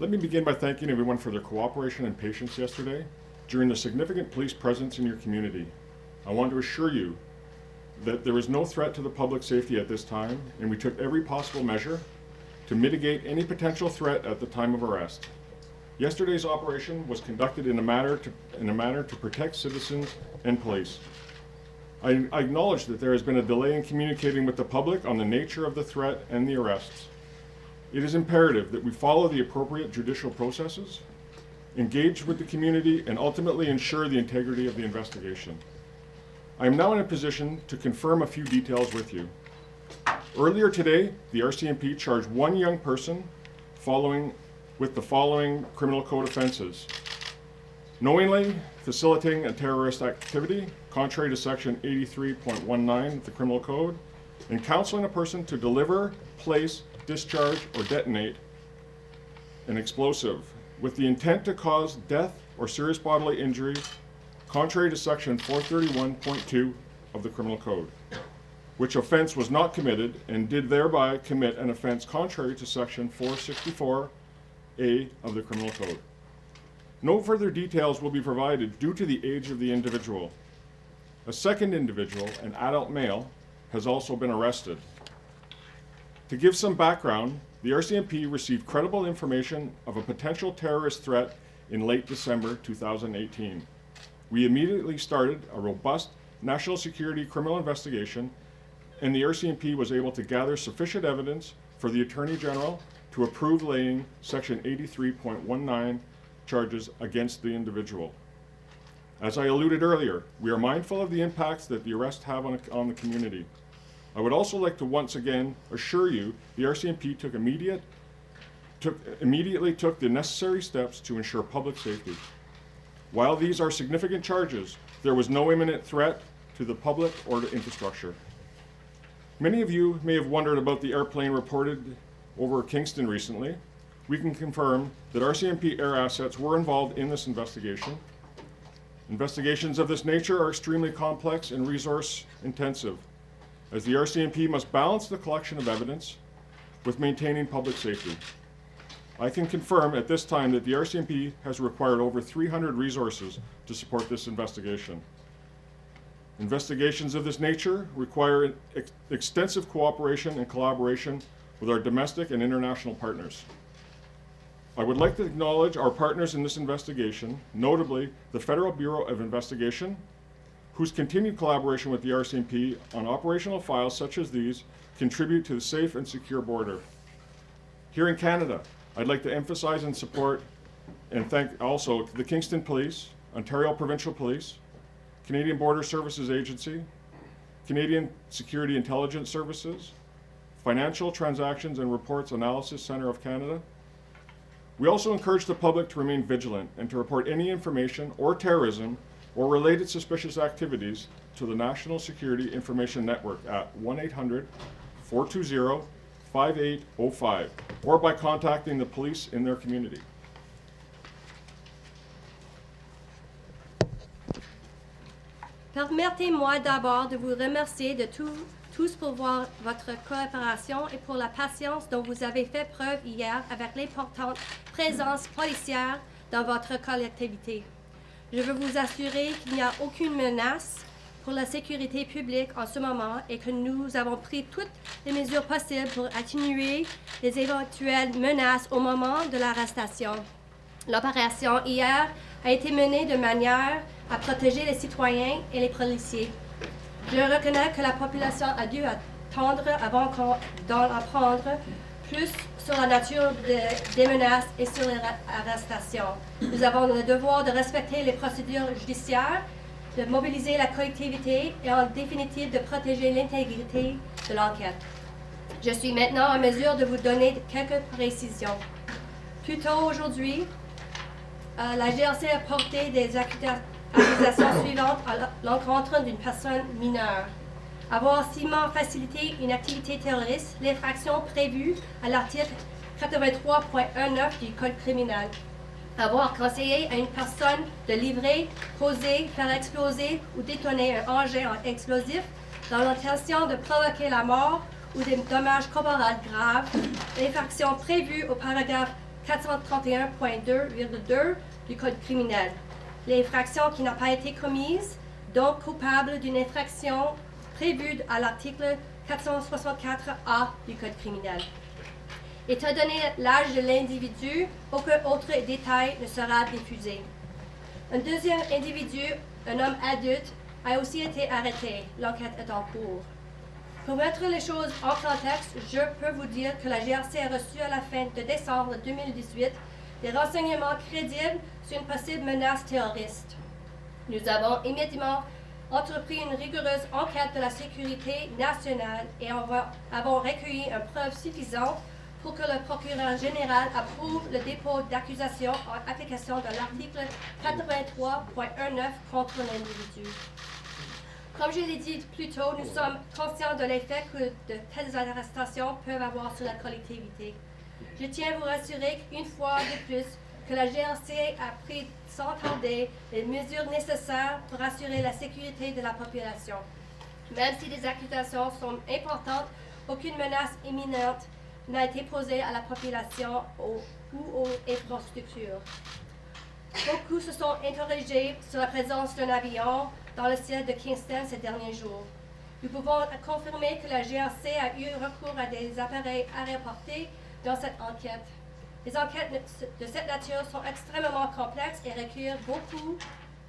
Let me begin by thanking everyone for their cooperation and patience yesterday during the significant police presence in your community. I want to assure you that there is no threat to the public safety at this time, and we took every possible measure to mitigate any potential threat at the time of arrest. Yesterday's operation was conducted in a manner to protect citizens and police. I acknowledge that there has been a delay in communicating with the public on the nature of the threat and the arrests. It is imperative that we follow the appropriate judicial processes, engage with the community, and ultimately ensure the integrity of the investigation. I am now in a position to confirm a few details with you. Earlier today, the RCMP charged one young person with the following criminal code offenses: knowingly facilitating a terrorist activity, contrary to section 83.19 of the criminal code, and counseling a person to deliver, place, discharge, or detonate an explosive with the intent to cause death or serious bodily injury, contrary to section 431.2 of the criminal code, which offense was not committed and did thereby commit an offense contrary to section 464A of the criminal code. No further details will be provided due to the age of the individual. A second individual, an adult male, has also been arrested. To give some background, the RCMP received credible information of a potential terrorist threat in late December 2018. We immediately started a robust national security criminal investigation, and the RCMP was able to gather sufficient evidence for the Attorney General to approve laying section 83.19 charges against the individual. As I alluded earlier, we are mindful of the impacts that the arrests have on the community. I would also like to once again assure you the RCMP immediately took the necessary steps to ensure public safety. While these are significant charges, there was no imminent threat to the public or to infrastructure. Many of you may have wondered about the airplane reported over Kingston recently. We can confirm that RCMP air assets were involved in this investigation. Investigations of this nature are extremely complex and resource intensive, as the RCMP must balance the collection of evidence with maintaining public safety. I can confirm at this time that the RCMP has required over 300 resources to support this investigation. Investigations of this nature require extensive cooperation and collaboration with our domestic and international partners. I would like to acknowledge our partners in this investigation, notably the Federal Bureau of Investigation, whose continued collaboration with the RCMP on operational files such as these contribute to the safe and secure border. Here in Canada, I'd like to emphasize and support and thank also the Kingston Police, Ontario Provincial Police, Canadian Border Services Agency, Canadian Security Intelligence Services, Financial Transactions and Reports Analysis Centre of Canada. We also encourage the public to remain vigilant and to report any information or terrorism or related suspicious activities to the National Security Information Network at 1-800-420-5805 or by contacting the police in their community. Permettez-moi d'abord de vous remercier de tous pour votre coopération et pour la patience dont vous avez fait preuve hier avec l'importante présence policière dans votre collectivité. Je veux vous assurer qu'il n'y a aucune menace pour la sécurité publique en ce moment et que nous avons pris toutes les mesures possibles pour atténuer les éventuelles menaces au moment de l'arrestation. L'opération hier a été menée de manière à protéger les citoyens et les policiers. Je reconnais que la population a dû attendre avant d'en apprendre plus sur la nature des menaces et sur les arrestations. Nous avons le devoir de respecter les procédures judiciaires, de mobiliser la collectivité et en définitive de protéger l'intégrité de l'enquête. Je suis maintenant en mesure de vous donner quelques précisions. Plus tôt aujourd'hui, la GRC a porté des accusations suivantes à l'encontre d'une personne mineure. Avoir ciment facilité une activité terroriste, l'infraction prévue à l'article 83.19 du Code criminel. Avoir conseillé à une personne de livrer, poser, faire exploser ou détourner un engin explosif dans l'intention de provoquer la mort ou des dommages corporels graves, l'infraction prévue au paragraphe 431.2,2 du Code criminel. L'infraction qui n'a pas été commise, donc coupable d'une infraction prévue à l'article 464A du Code criminel. Étant donné l'âge de l'individu, aucun autre détail ne sera diffusé. Un deuxième individu, un homme adulte, a aussi été arrêté. L'enquête est en cours. Pour mettre les choses en contexte, je peux vous dire que la GRC a reçu à la fin de décembre 2018 des renseignements crédibles sur une possible menace terroriste. Nous avons immédiatement entrepris une rigoureuse enquête de la sécurité nationale et avons recueilli une preuve suffisante pour que le procureur général approuve le dépôt d'accusation en application de l'article 83.19 contre l'individu. Comme je l'ai dit plus tôt, nous sommes conscients de l'effet que de telles arrestations peuvent avoir sur la collectivité. Je tiens à vous rassurer qu'une fois de plus, que la GRC a pris sans tarder les mesures nécessaires pour assurer la sécurité de la population. Même si les accusations sont importantes, aucune menace imminente n'a été posée à la population ou aux infrastructures. Beaucoup se sont interrogés sur la présence d'un avion dans le ciel de Kingston ces derniers jours. Nous pouvons confirmer que la GRC a eu recours à des appareils aéroportés dans cette enquête. Les enquêtes de cette nature sont extrêmement complexes et requièrent beaucoup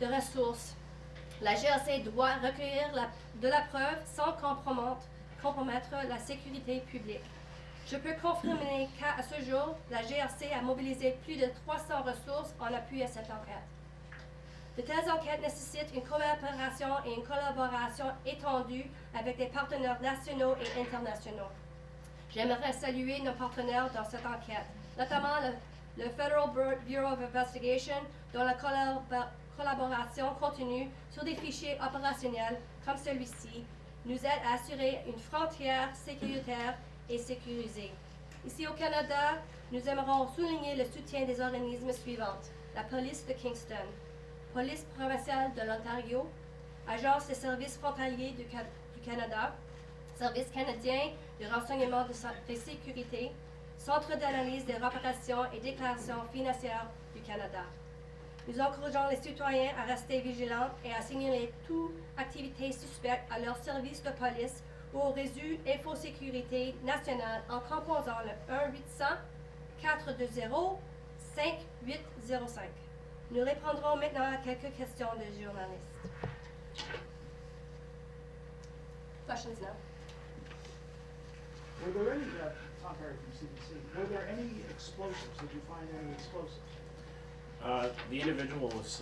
de ressources. La GRC doit recueillir de la preuve sans compromettre la sécurité publique. Je peux confirmer qu'à ce jour, la GRC a mobilisé plus de 300 ressources en appui à cette enquête. De telles enquêtes nécessitent une coopération et une collaboration étendue avec des partenaires nationaux et internationaux. J'aimerais saluer nos partenaires dans cette enquête, notamment le Federal Bureau of Investigation, dont la collaboration continue sur des fichiers opérationnels comme celui-ci nous aide à assurer une frontière sécuritaire et sécurisée. Ici au Canada, nous aimerons souligner le soutien des organismes suivants: la police de Kingston, police provinciale de l'Ontario, Agence des services frontaliers du Canada, Service canadien de renseignement de sécurité, Centre d'analyse des reparations et déclarations financières du Canada. Nous encourageons les citoyens à rester vigilants et à signaler toute activité suspecte à leur service de police ou au réseau Infosécurité nationale en composant le 1-800-420-5805. Nous répondrons maintenant à quelques questions des journalistes. Questions now. Were there any, Tom Perry from CBC, were there any explosives? Did you find any explosives? The individual was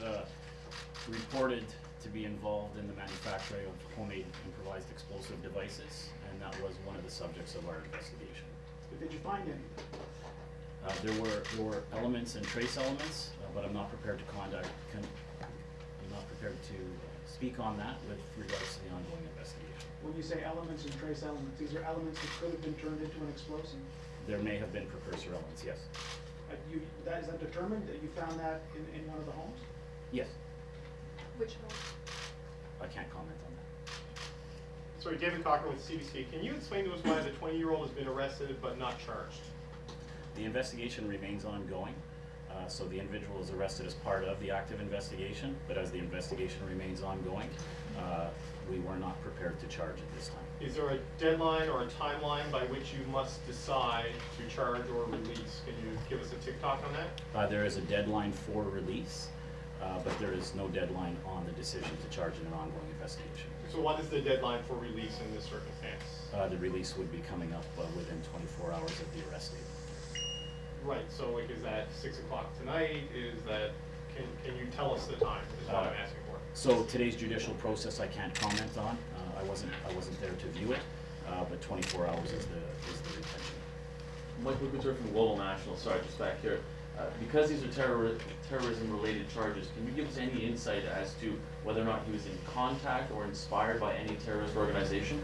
reported to be involved in the manufacturing of homemade improvised explosive devices, and that was one of the subjects of our investigation. Did you find any? There were elements and trace elements, but I'm not prepared to speak on that with regards to the ongoing investigation. When you say elements and trace elements, these are elements that could have been turned into an explosive? There may have been precursor elements, yes. Is that determined that you found that in one of the homes? Yes, Which one? I can't comment on that. Sorry, David Cochran with CBC. Can you explain to us why the 20-year-old has been arrested but not charged? The investigation remains ongoing, so the individual is arrested as part of the active investigation, but as the investigation remains ongoing, we were not prepared to charge at this time. Is there a deadline or a timeline by which you must decide to charge or release? Can you give us a tick-tock on that? There is a deadline for release, but there is no deadline on the decision to charge in an ongoing investigation. So what is the deadline for release in this circumstance? The release would be coming up within 24 hours of the arrest date. Right, so like is that 6 o'clock tonight? Is that, can you tell us the time, is what I'm asking for? So today's judicial process I can't comment on. I wasn't there to view it, but 24 hours is the intention. Michael Couture from Global National, sorry, just back here. Because these are terrorism-related charges, can you give us any insight as to whether or not he was in contact or inspired by any terrorist organization?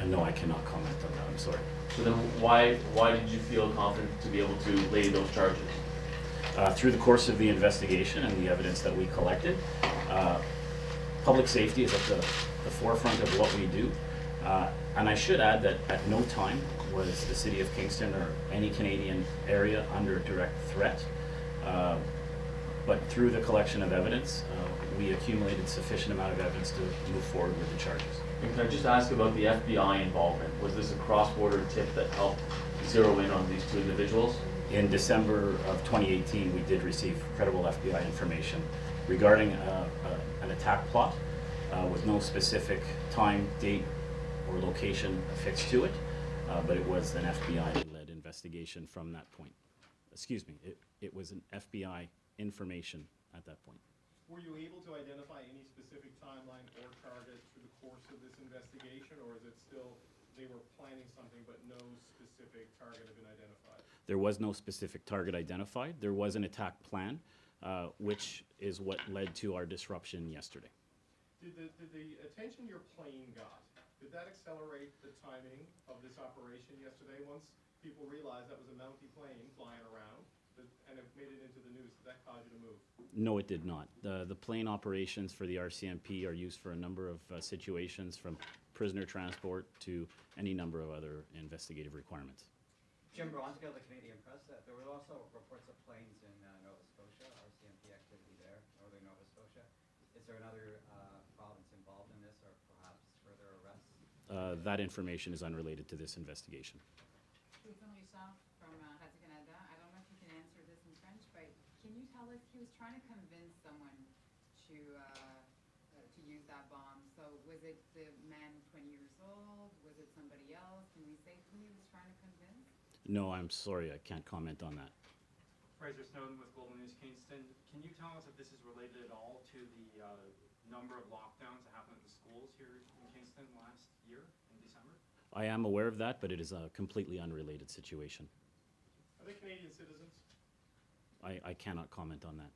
No, I cannot comment on that, I'm sorry. So then why did you feel confident to be able to lay those charges? Through the course of the investigation and the evidence that we collected, public safety is at the forefront of what we do. And I should add that at no time was the city of Kingston or any Canadian area under direct threat. But through the collection of evidence, we accumulated sufficient amount of evidence to move forward with the charges. And can I just ask about the FBI involvement? Was this a cross-border tip that helped zero in on these two individuals? In December of 2018, we did receive credible FBI information regarding an attack plot with no specific time, date, or location affixed to it, but it was an FBI-led investigation from that point. Excuse me, it was an FBI information at that point. Were you able to identify any specific timeline or target through the course of this investigation, or is it still they were planning something but no specific target had been identified? There was no specific target identified. There was an attack plan, which is what led to our disruption yesterday. Did the attention your plane got, did that accelerate the timing of this operation yesterday? Once people realized that was a Mountie plane flying around and it made it into the news, did that cause you to move? No, it did not. The plane operations for the RCMP are used for a number of situations, from prisoner transport to any number of other investigative requirements. Jim Bronskill, the Canadian Press, there were also reports of planes in Nova Scotia, RCMP activity there, northern Nova Scotia. Is there another province involved in this, or perhaps further arrests? That information is unrelated to this investigation. Susan Richard from Radio-Canada. I don't know if you can answer this in French, but can you tell us, he was trying to convince someone to use that bomb. So was it the man 20 years old? Was it somebody else? Can we say who he was trying to convince? No, I'm sorry, I can't comment on that. Fraser Snowden with Global News Kingston. Can you tell us if this is related at all to the number of lockdowns that happened at the schools here in Kingston last year in December? I am aware of that, but it is a completely unrelated situation. Are they Canadian citizens? I cannot comment on that.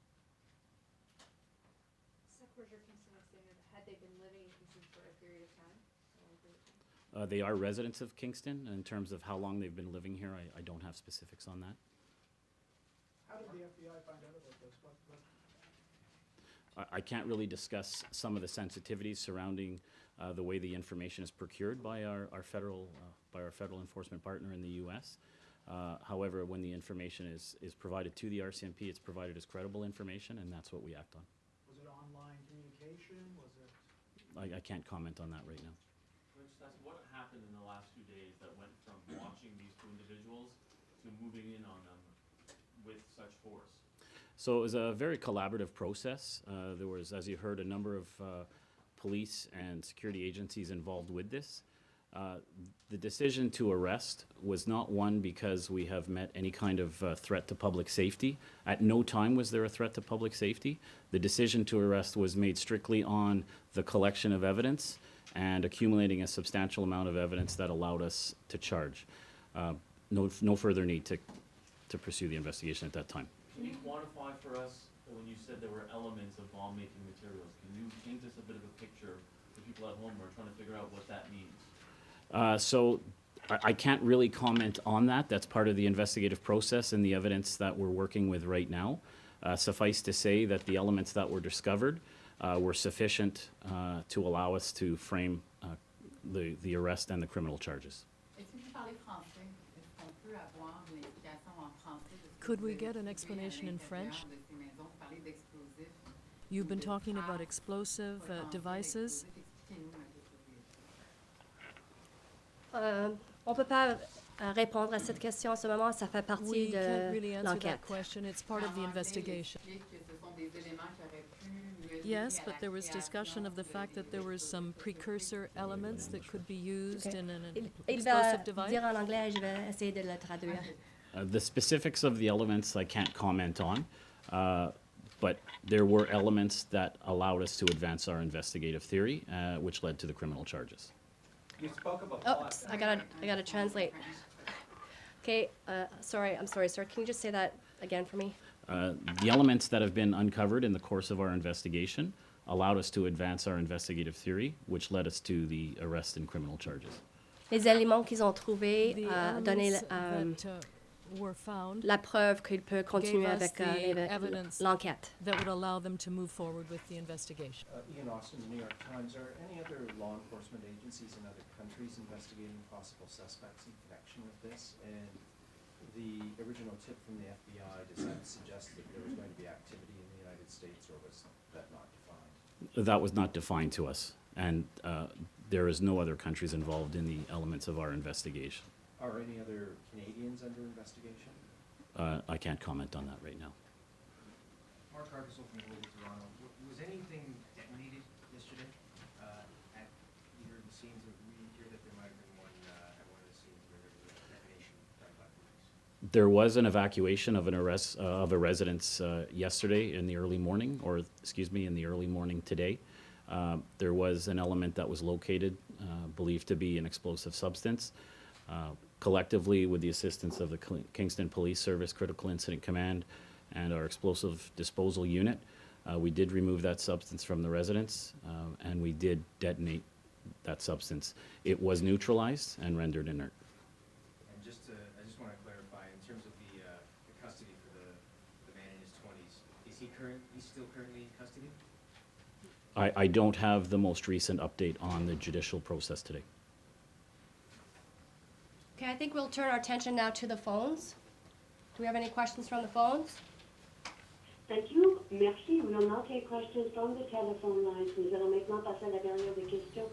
Secretary Kingston was saying that had they been living in Kingston for a period of time? They are residents of Kingston. In terms of how long they've been living here, I don't have specifics on that. How did the FBI find out about this? I can't really discuss some of the sensitivities surrounding the way the information is procured by our federal enforcement partner in the U.S. However, when the information is provided to the RCMP, it's provided as credible information, and that's what we act on. Was it online communication? Was it? I can't comment on that right now. What happened in the last few days that went from watching these two individuals to moving in on them with such force? So it was a very collaborative process. There was, as you heard, a number of police and security agencies involved with this. The decision to arrest was not one because we have met any kind of threat to public safety. At no time was there a threat to public safety. The decision to arrest was made strictly on the collection of evidence and accumulating a substantial amount of evidence that allowed us to charge. No further need to pursue the investigation at that time. Can you quantify for us, when you said there were elements of bomb-making materials, can you paint us a bit of a picture for people at home who are trying to figure out what that means? So I can't really comment on that. That's part of the investigative process and the evidence that we're working with right now. Suffice to say that the elements that were discovered were sufficient to allow us to frame the arrest and the criminal charges. Could we get an explanation in French? You've been talking about explosive devices. On peut pas répondre à cette question en ce moment, ça fait partie We can't really de answer l'enquête. that question. It's part of the investigation. Yes, but there was discussion of the fact that there were some precursor elements that could be used in an Il va explosive device. dire en anglais et je vais essayer de le traduire. The specifics of the elements I can't comment on, but there were elements that allowed us to advance our investigative theory, which led to the criminal charges. You spoke of a Oh, plot. I gotta translate. Okay, sorry, I'm sorry, sir. Can you just say that again for me? The elements that have been uncovered in the course of our investigation allowed us to advance our investigative theory, which led us to the arrest and criminal charges. Les éléments qu'ils ont trouvés The donné elements that were found la preuve qu'il peut continuer gave us avec the evidence l'enquête. that would allow them to move forward with the investigation. Ian Austin, the New York Times. Are any other law enforcement agencies in other countries investigating possible suspects in connection with this? And the original tip from the FBI, does that suggest that there was going to be activity in the United States, or was that not defined? That was not defined to us, and there is no other countries involved in the elements of our investigation. Are any other Canadians under investigation? I can't comment on that right now. Mark Carcassel from Global Toronto. Was anything detonated yesterday at either of the scenes? We hear that there might have been one at one of the scenes where there was a detonation done by police. There was an evacuation of a residence yesterday in the early morning, or excuse me, in the early morning today. There was an element that was located, believed to be an explosive substance. Collectively, with the assistance of the Kingston Police Service Critical Incident Command and our explosive disposal unit, we did remove that substance from the residence, and we did detonate that substance. It was neutralized and rendered inert. And I just want to clarify, in terms of the custody for the man in his 20s, is he's still currently in custody? I don't have the most recent update on the judicial process today. Okay, I think we'll turn our attention now to the phones. Do we have any questions from the phones? Thank you. Merci. We will now take questions from the telephone lines. Nous allons maintenant passer à la période de questions.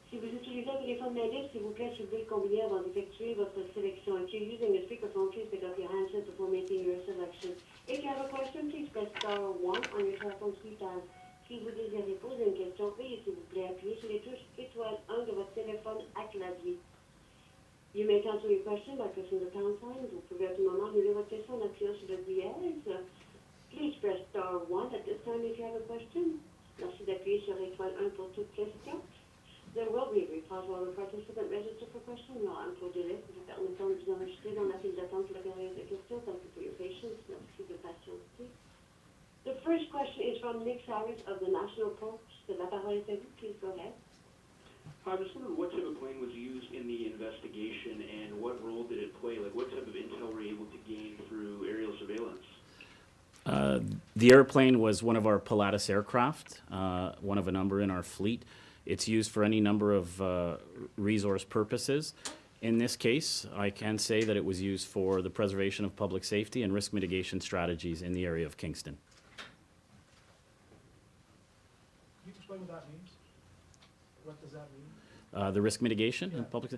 Si vous utilisez un téléphone main libre, s'il vous plaît, suivez le combiné avant d'effectuer votre sélection. If you're using a speakerphone, please pick up your handset before making your selection. If you have a question, please press star 1 on your telephone keypad. Si vous désirez poser une question, veuillez s'il vous plaît appuyer sur les touches étoile 1 de votre téléphone à clavier. You may cancel your question by pressing the pound sign. Vous pouvez à tout moment annuler votre question en appuyant sur le dièse. Please press star 1 at this time if you have a question. Merci d'appuyer sur étoile 1 pour toute question. There will be a brief pause while the participant register for question. Il y aura un peu de délai vous permettant de vous enregistrer dans la file d'attente pour la période de questions. Thank you for your patience. Merci de patienter. The first question is from Nick Cyrus of the National Post. La parole est à vous. Please go ahead. I just wondered what type of plane was used in the investigation and what role did it play? Like, what type of intel were you able to gain through aerial surveillance? The airplane was one of our Pilatus aircraft, one of a number in our fleet. It's used for any number of resource purposes. In this case, I can say that it was used for the preservation of public safety and risk mitigation strategies in the area of Kingston. Can you explain what that means? What does that mean? The risk mitigation and public.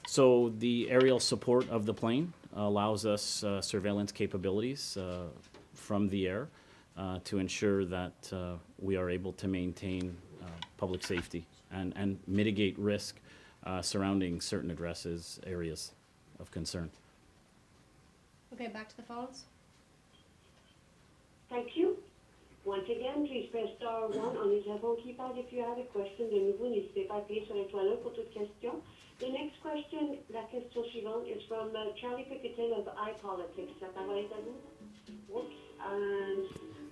So the aerial support of the plane allows us surveillance capabilities from the air to ensure that we are able to maintain public safety and mitigate risk surrounding certain addresses, areas of concern. Okay, back to the phones. Thank you. Once again, please press star 1 on your telephone keypad if you have a question. De nouveau, n'hésitez pas à appuyer sur l'étoile 1 pour toute question. The next question, la question suivante, is from Charlie Picketon of iPolitics. La parole est à vous. Whoops,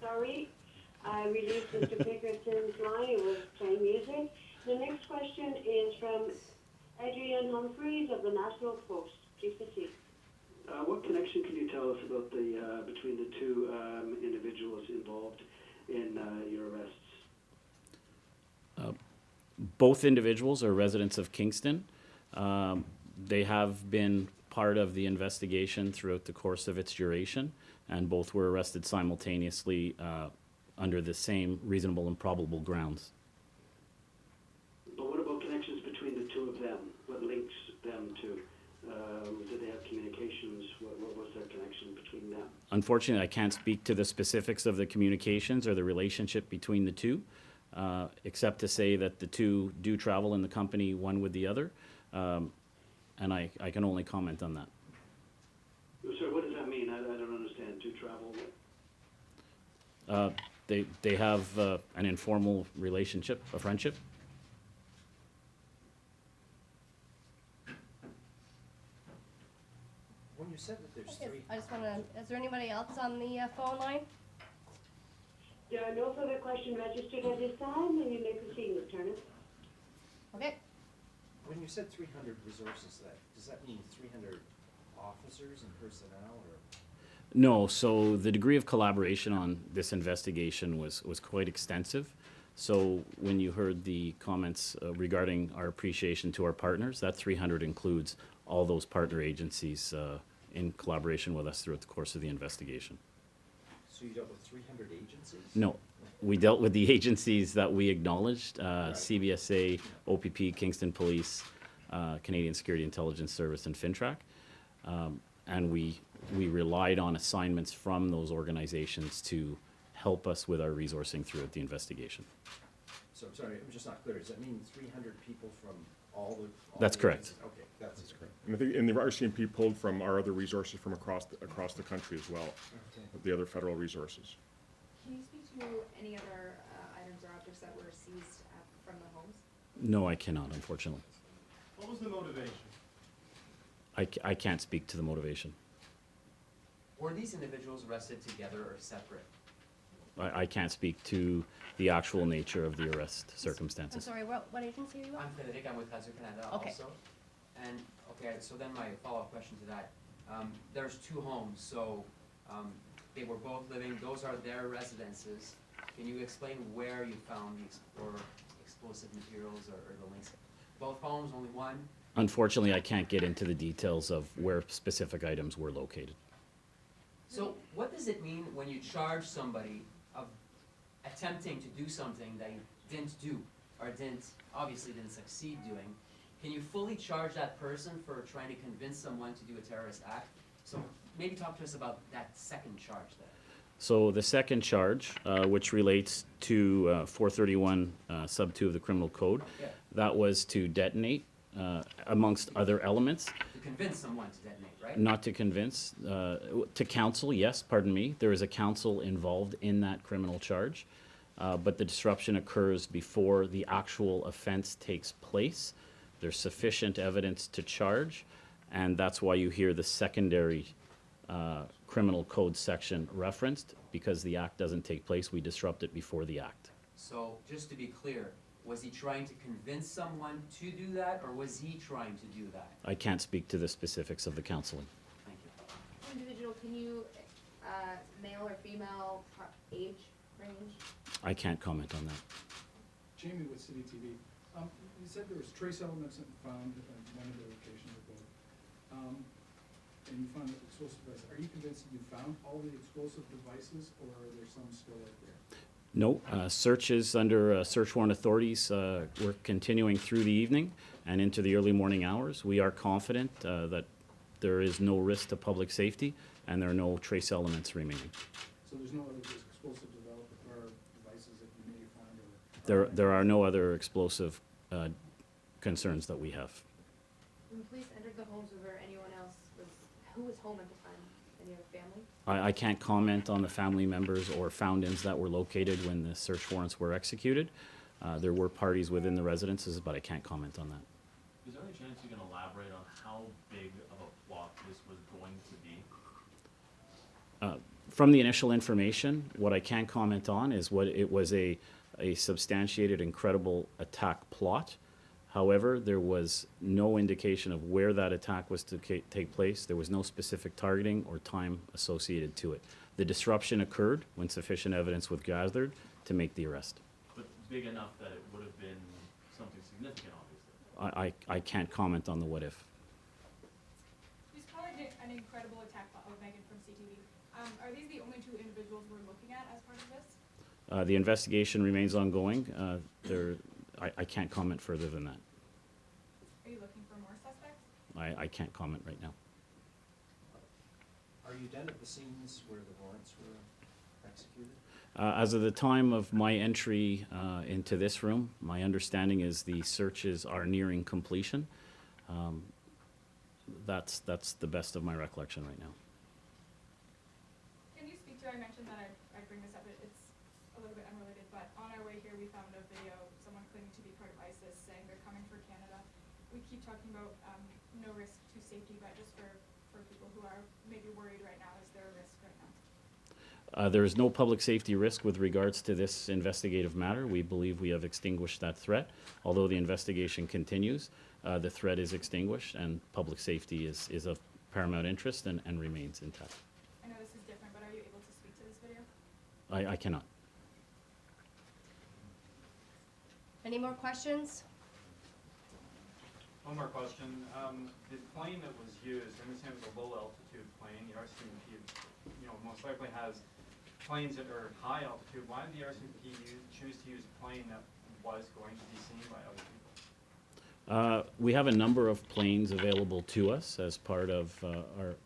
sorry, I released Mr. Picketon's line. It was playing music. The next question is from Adrian Humphreys of the National Post. Please proceed. What connection can you tell us about the between the two individuals involved in your arrests? Both individuals are residents of Kingston. They have been part of the investigation throughout the course of its duration, and both were arrested simultaneously under the same reasonable and probable grounds. But what about connections between the two of them? What links them to? Did they have communications? What was their connection between them? Unfortunately, I can't speak to the specifics of the communications or the relationship between the two, except to say that the two do travel in the company, one with the other, and I can only comment on that. Sorry, what does that mean? I don't understand. Do travel? They have an informal relationship, a friendship. When you said that there's Okay, three... I just want to, is there anybody else on the phone line? There are no further questions registered at this time, and you may proceed, Ms. Turner. Okay. When you said 300 resources, does that mean 300 officers and personnel, or? No, so the degree of collaboration on this investigation was quite extensive. So when you heard the comments regarding our appreciation to our partners, that 300 includes all those partner agencies in collaboration with us throughout the course of the investigation. So you dealt with 300 agencies? No, we dealt with the agencies that we acknowledged, Right. CBSA, OPP, Kingston Police, Canadian Security Intelligence Service, and FINTRAC. And we relied on assignments from those organizations to help us with our resourcing throughout the investigation. So, I'm sorry, I'm just not clear. Does that mean 300 people from all the? That's the correct. agencies? Okay, that's correct. And I think, and the RCMP pulled from our other resources from across the country as well, Okay. with the other federal resources. Can you speak to any other items or objects that were seized from the homes? No, I cannot, unfortunately. What was the motivation? I can't speak to the motivation. Were these individuals arrested together or separate? I can't speak to the actual nature of the arrest I'm circumstances. sorry, what agency are you I'm Frederic, I'm with Radio-Canada Okay. also. And, okay, so then my follow-up question to that. There's two homes, so they were both living, those are their residences. Can you explain where you found these explosive materials or the links? Both homes, only one? Unfortunately, I can't get into the details of where specific items were located. So what does it mean when you charge somebody of attempting to do something that you didn't do or obviously didn't succeed doing? Can you fully charge that person for trying to convince someone to do a terrorist act? So maybe talk to us about that second charge there. So the second charge, which relates to 431 sub 2 of the criminal code, Yeah. that was to detonate amongst other elements. To convince someone to detonate, right? Not to convince, to counsel, yes, pardon me. There is a counsel involved in that criminal charge, but the disruption occurs before the actual offense takes place. There's sufficient evidence to charge, and that's why you hear the secondary criminal code section referenced, because the act doesn't take place, we disrupt it before the act. So just to be clear, was he trying to convince someone to do that, or was he trying to do that? I can't speak to the specifics of the counseling. Thank you. Individual, can you, male or female, age range? I can't comment on that. Jamie with City TV. You said there was trace elements that were found at one of the locations or both. And you found explosive devices. Are you convinced that you found all the explosive devices, or are there some still out there? No, searches under search warrant authorities were continuing through the evening and into the early morning hours. We are confident that there is no risk to public safety and there are no trace elements remaining. So there's no other explosive devices that you may find? There are no other explosive concerns that we have. When police entered the homes, was there anyone else, who was home at the time? Any of the family? I can't comment on the family members or found-ins that were located when the search warrants were executed. There were parties within the residences, but I can't comment on that. Is there any chance you can elaborate on how big of a plot this was going to be? From the initial information, what I can comment on is what it was a substantiated and credible attack plot. However, there was no indication of where that attack was to take place. There was no specific targeting or time associated to it. The disruption occurred when sufficient evidence was gathered to make the arrest. But big enough that it would have been something significant, obviously. I can't comment on the what if. You just called it an incredible attack plot with Megan from CTV. Are these the only two individuals we're looking at as part of this? The investigation remains ongoing. I can't comment further than that. Are you looking for more suspects? I can't comment right now. Are you done at the scenes where the warrants were executed? As of the time of my entry into this room, my understanding is the searches are nearing completion. That's the best of my recollection right now. Can you speak to, I mentioned that I bring this up, it's a little bit unrelated, but on our way here we found a video of someone claiming to be part of ISIS saying they're coming for Canada. We keep talking about no risk to safety, but just for people who are maybe worried right now, is there a risk right now? There is no public safety risk with regards to this investigative matter. We believe we have extinguished that threat. Although the investigation continues, the threat is extinguished and public safety is of paramount interest and remains intact. I know this is different, but are you able to speak to this video? I cannot. Any more questions? One more question. The plane that was used, I understand it was a low altitude plane. The RCMP, most likely has planes that are high altitude. Why did the RCMP choose to use a plane that was going to be seen by other people? We have a number of planes available to us as part of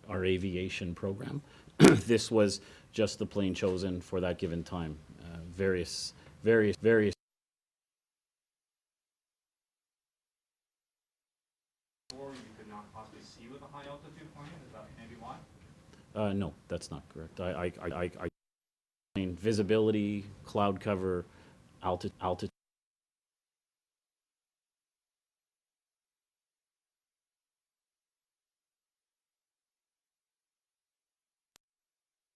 our aviation program. This was just the plane chosen for that given time. Various Or you could not possibly see with a high altitude plane? Is that maybe why? no, that's not correct. I visibility, cloud cover, altitude.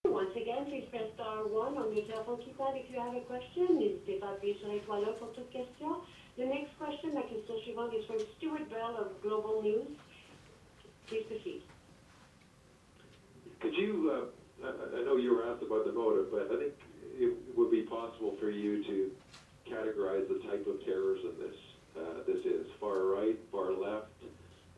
Once again, please press star 1 on your telephone keypad if you have a question. N'hésitez pas à appuyer sur l'étoile 1 pour toute question. The next question, la question suivante, is from Stuart Bell of Global News. Please proceed. Could you, I know you were asked about the motive, but I think it would be possible for you to categorize the type of terrorism this is. Far right, far left,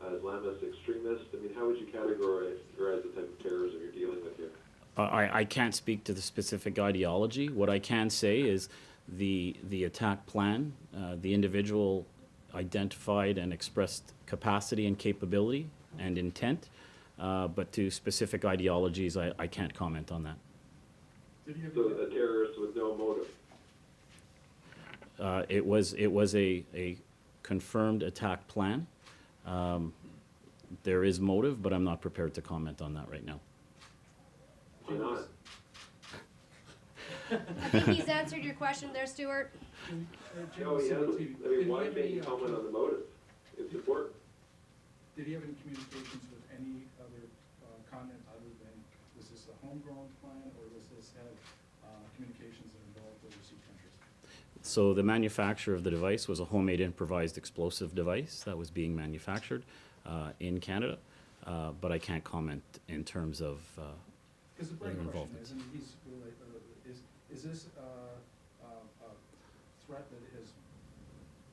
Islamist extremist. I mean, how would you categorize the type of terrorism you're dealing with here? I can't speak to the specific ideology. What I can say is the attack plan, the individual identified and expressed capacity and capability and intent, but to specific ideologies, I can't comment on that. So a terrorist with no motive? It was a confirmed attack plan. There is motive, but I'm not prepared to comment on that right now. Why not? I think he's answered your question there, Stuart. No, he hasn't. I mean, why can't you comment on the motive? It's important. Did he have any communications with any other continent other than, was this a homegrown plan, or was this had communications that involved overseas countries? So the manufacturer of the device was a homemade improvised explosive device that was being manufactured in Canada, but I can't comment in terms of Because the their brain question involvement. is, and he's really, is this a threat that has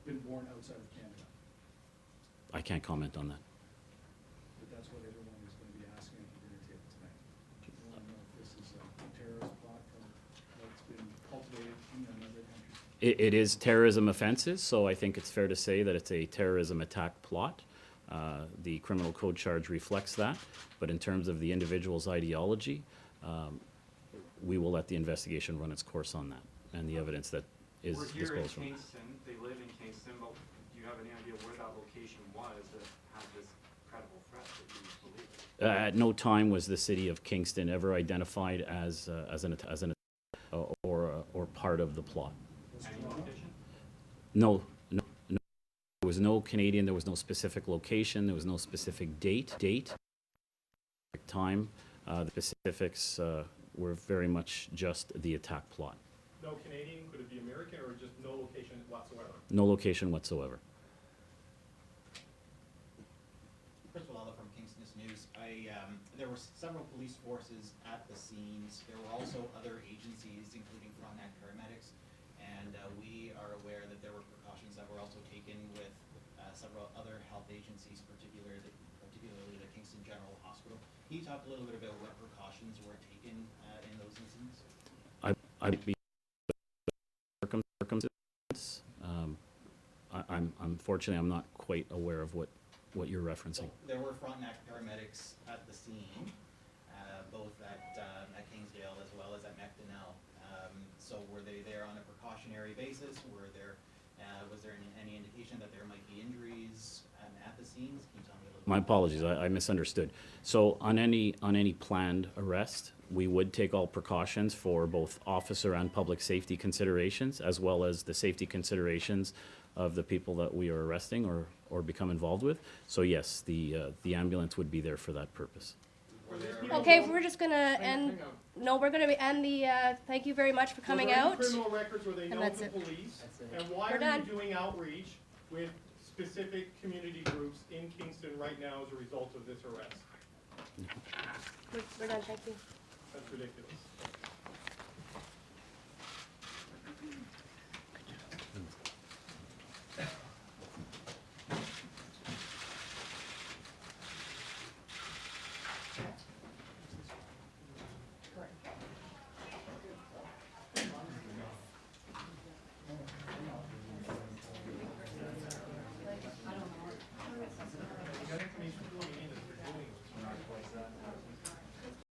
been born outside of Canada? I can't comment on that. But that's what everyone is going to be asking at the dinner table tonight. They want to know if this is a terrorist plot that's been cultivated in another country. It is terrorism offenses, so I think it's fair to say that it's a terrorism attack plot. The criminal code charge reflects that, but in terms of the individual's ideology, we will let the investigation run its course on that and the evidence that is We're here in disclosed from that. Kingston, they live in Kingston, but do you have any idea where that location was that had this credible threat that you believe? At no time was the city of Kingston ever identified as an or part of the plot. Any location? No. There was no Canadian, there was no specific location, there was no specific date, time. The specifics were very much just the attack plot. No Canadian, could it be American, or just no location whatsoever? No location whatsoever. Chris Wallella from Kingston News. There were several police forces at the scenes. There were also other agencies, including Frontenac paramedics, and we are aware that there were precautions that were also taken with several other health agencies, particularly the Kingston General Hospital. Can you talk a little bit about what precautions were taken in those incidents? I'd be circumstances. Unfortunately, I'm not quite aware of what you're referencing. So there were Frontenac paramedics at the scene, both at Kingsdale as well as at Macdonell. So were they there on a precautionary basis? Was there any indication that there might be injuries at the scenes? Can you tell me a little bit? My apologies, I misunderstood. So on any planned arrest, we would take all precautions for both officer and public safety considerations, as well as the safety considerations of the people that we are arresting or become involved with. So yes, the ambulance would be there for that purpose. Okay, we're just gonna end. No, we're gonna end the. Thank you very much for coming out. Were there any criminal records where they And know that's the it. police? That's it. And why We're are done. you doing outreach with specific community groups in Kingston right now as a result of this arrest? We're done, thank you. That's ridiculous. The other information coming in is we're doing, not twice that.